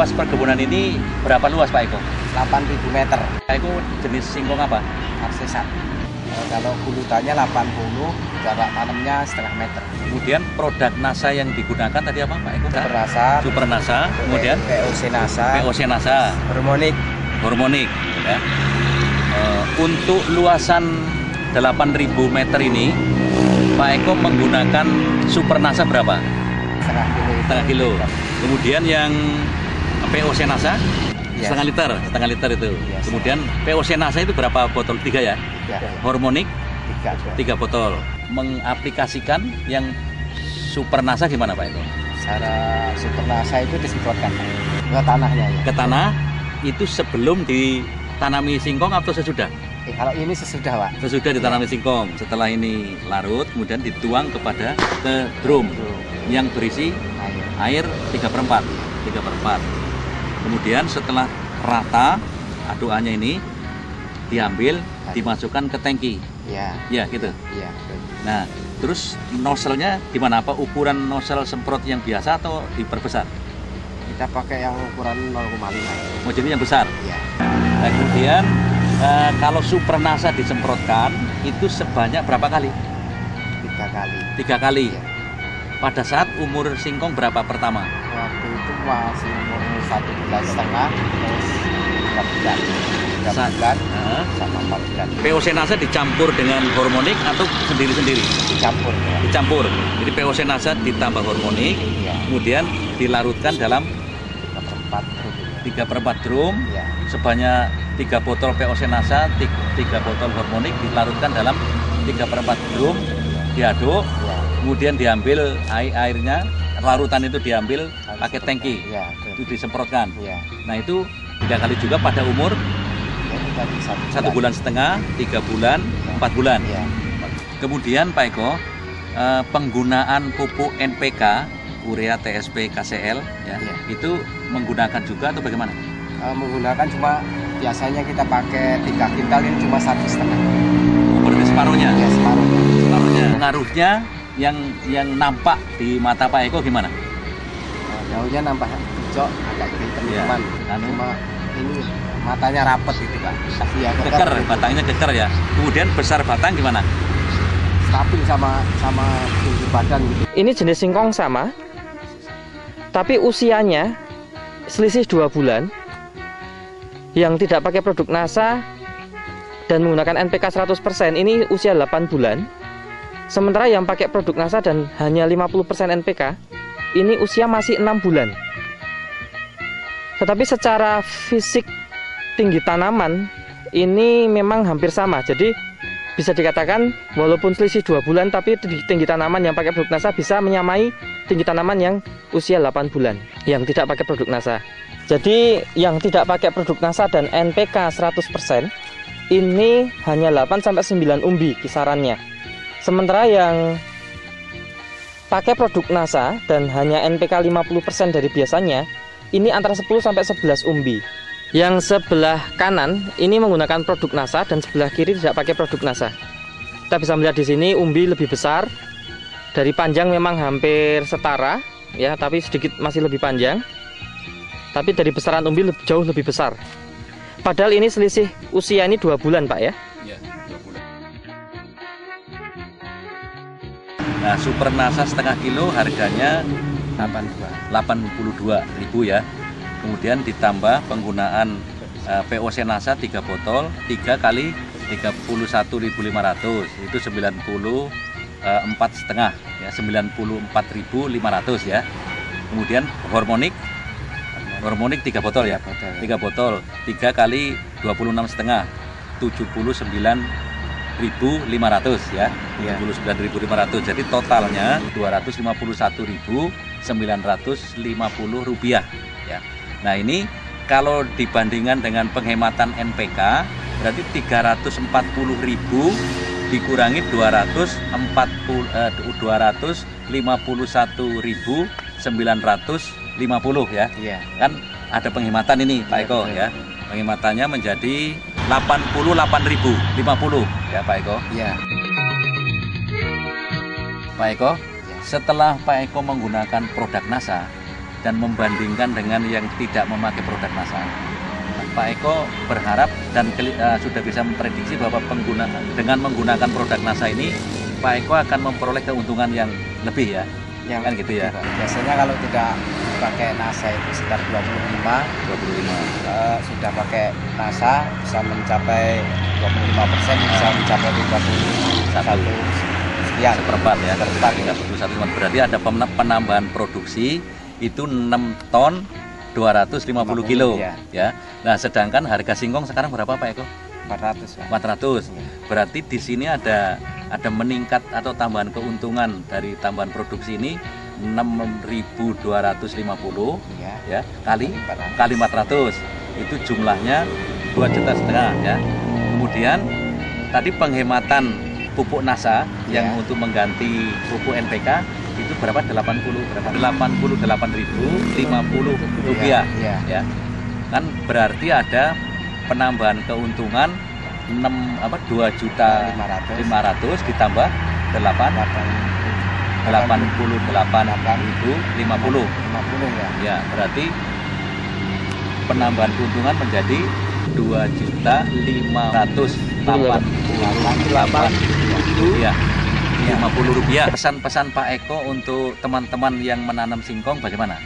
luas perkebunan ini berapa luas Pak Eko? 8.000 meter. Pak Eko jenis singkong apa? Arsesat. Kalau bulutannya 80, jarak tanamnya setengah meter. Kemudian produk NASA yang digunakan tadi apa Pak Eko? Super Nasa, kemudian POC Nasa, Hormonik. Ya. Untuk luasan 8.000 meter ini, Pak Eko menggunakan Super Nasa berapa? Setengah kilo. Kemudian yang POC Nasa? Ya. Setengah liter itu. Ya, kemudian POC Nasa itu berapa botol? 3 ya? Ya. Hormonik? 3 botol. Mengaplikasikan yang Super Nasa gimana Pak Eko? Cara Super Nasa itu disemprotkan ke tanahnya ya. Ke tanah itu sebelum ditanami singkong atau sesudah? Kalau ini sesudah Pak. Sesudah ditanami singkong. Setelah ini larut, kemudian dituang ke drum yang berisi air 3/4. Kemudian setelah rata aduannya ini diambil, dimasukkan ke tangki. Ya gitu. Iya. Nah, terus nozzle-nya gimana? Apa ukuran nozzle semprot yang biasa atau diperbesar? Kita pakai yang ukuran 0,5. Mau jadi yang besar? Iya. Nah, kemudian kalau Super Nasa disemprotkan itu sebanyak berapa kali? 3 kali. 3 kali. Iya. Pada saat umur singkong berapa pertama? Waktu itu masih umur 1,5 bulan, terus 3 bulan. 3 bulan sama 4 bulan. POC Nasa dicampur dengan hormonik atau sendiri-sendiri? Dicampur. Ya. Dicampur. Jadi POC Nasa ditambah hormonik, Iya. kemudian dilarutkan dalam 3/4 drum. Ya. Sebanyak 3 botol POC Nasa, 3 botol hormonik dilarutkan dalam 3/4 drum, diaduk, Ya. kemudian diambil airnya, larutan itu diambil pakai tangki, Ya, itu disemprotkan. Ya. Nah itu 3 kali juga pada umur Ya, itu tadi 1,5 bulan, 3 bulan, 4 bulan. Ya. Kemudian Pak Eko, penggunaan pupuk NPK, urea, TSP, KCL, ya, itu menggunakan juga atau bagaimana? Menggunakan cuma biasanya kita pakai 3 kintal, ini cuma 1,5. Berarti separuhnya? Ya, separuhnya. Pengaruhnya yang nampak di mata Pak Eko gimana? Daunnya nampak hijau, agak hitam teman. Cuma ini matanya rapet gitu Pak. Ya, keker, batangnya keker ya. Kemudian besar batang gimana? Stabil sama tinggi badan gitu. Ini jenis singkong sama, tapi usianya selisih 2 bulan. Yang tidak pakai produk NASA dan menggunakan NPK 100% ini usia 8 bulan. Sementara yang pakai produk NASA dan hanya 50% NPK ini usia masih 6 bulan. Tetapi secara fisik tinggi tanaman ini memang hampir sama. Jadi bisa dikatakan walaupun selisih 2 bulan tapi tinggi tanaman yang pakai produk NASA bisa menyamai tinggi tanaman yang usia 8 bulan yang tidak pakai produk NASA. Jadi yang tidak pakai produk NASA dan NPK 100% ini hanya 8-9 umbi kisarannya. Sementara yang pakai produk NASA dan hanya NPK 50% dari biasanya ini antara 10-11 umbi. Yang sebelah kanan ini menggunakan produk NASA dan sebelah kiri tidak pakai produk NASA. Kita bisa melihat di sini umbi lebih besar. Dari panjang memang hampir setara ya, tapi sedikit masih lebih panjang. Tapi dari besaran umbi jauh lebih besar. Padahal ini selisih usia ini 2 bulan Pak ya. Ya, 2 bulan. Nah, Super Nasa setengah kilo harganya 82.000 ya. Kemudian ditambah penggunaan POC Nasa 3 botol, 3 kali 31.500, itu 94,5 ya, 94.500 ya. Kemudian hormonik 3 botol ya, 3 botol, 3 kali 26,5, 79.500 ya, 79.500. Jadi totalnya 251.950 rupiah ya. Nah ini kalau dibandingkan dengan penghematan NPK berarti 340.000 dikurangi 251.950 ya. Kan ada penghematan ini Pak Eko ya. Penghematannya menjadi 88.050 ya Pak Eko. Iya. Pak Eko, setelah Pak Eko menggunakan produk NASA, dan membandingkan dengan yang tidak memakai produk NASA. Pak Eko berharap dan sudah bisa memprediksi bahwa dengan menggunakan produk NASA ini, Pak Eko akan memperoleh keuntungan yang lebih ya, kan gitu ya. Biasanya kalau tidak pakai NASA itu sekitar 25. Sudah pakai NASA bisa mencapai 25%, bisa mencapai 31 sekian. Seperempat ya, Seperempat ya. 31. Berarti ada penambahan produksi itu 6 ton 250 kilo ya. Nah, sedangkan harga singkong sekarang berapa Pak Eko? 400. 400. Berarti di sini ada meningkat atau tambahan keuntungan dari tambahan produksi ini 6.250 ya kali 400. Itu jumlahnya 2,5 juta ya. Kemudian tadi penghematan pupuk NASA yang untuk mengganti pupuk NPK itu berapa? 88.050 rupiah ya. Kan berarti ada penambahan keuntungan 2.500.000 ditambah 88.050 ya. Berarti penambahan keuntungan menjadi 2.588.050 rupiah. Pesan-pesan Pak Eko untuk teman-teman yang menanam singkong bagaimana?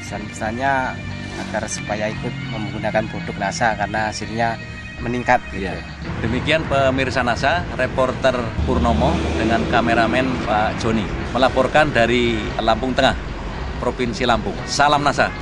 Pesan-pesannya agar supaya ikut menggunakan produk NASA karena hasilnya meningkat gitu. Ya. Demikian pemirsa NASA, reporter Purnomo dengan kameramen Pak Joni melaporkan dari Lampung Tengah, Provinsi Lampung. Salam NASA.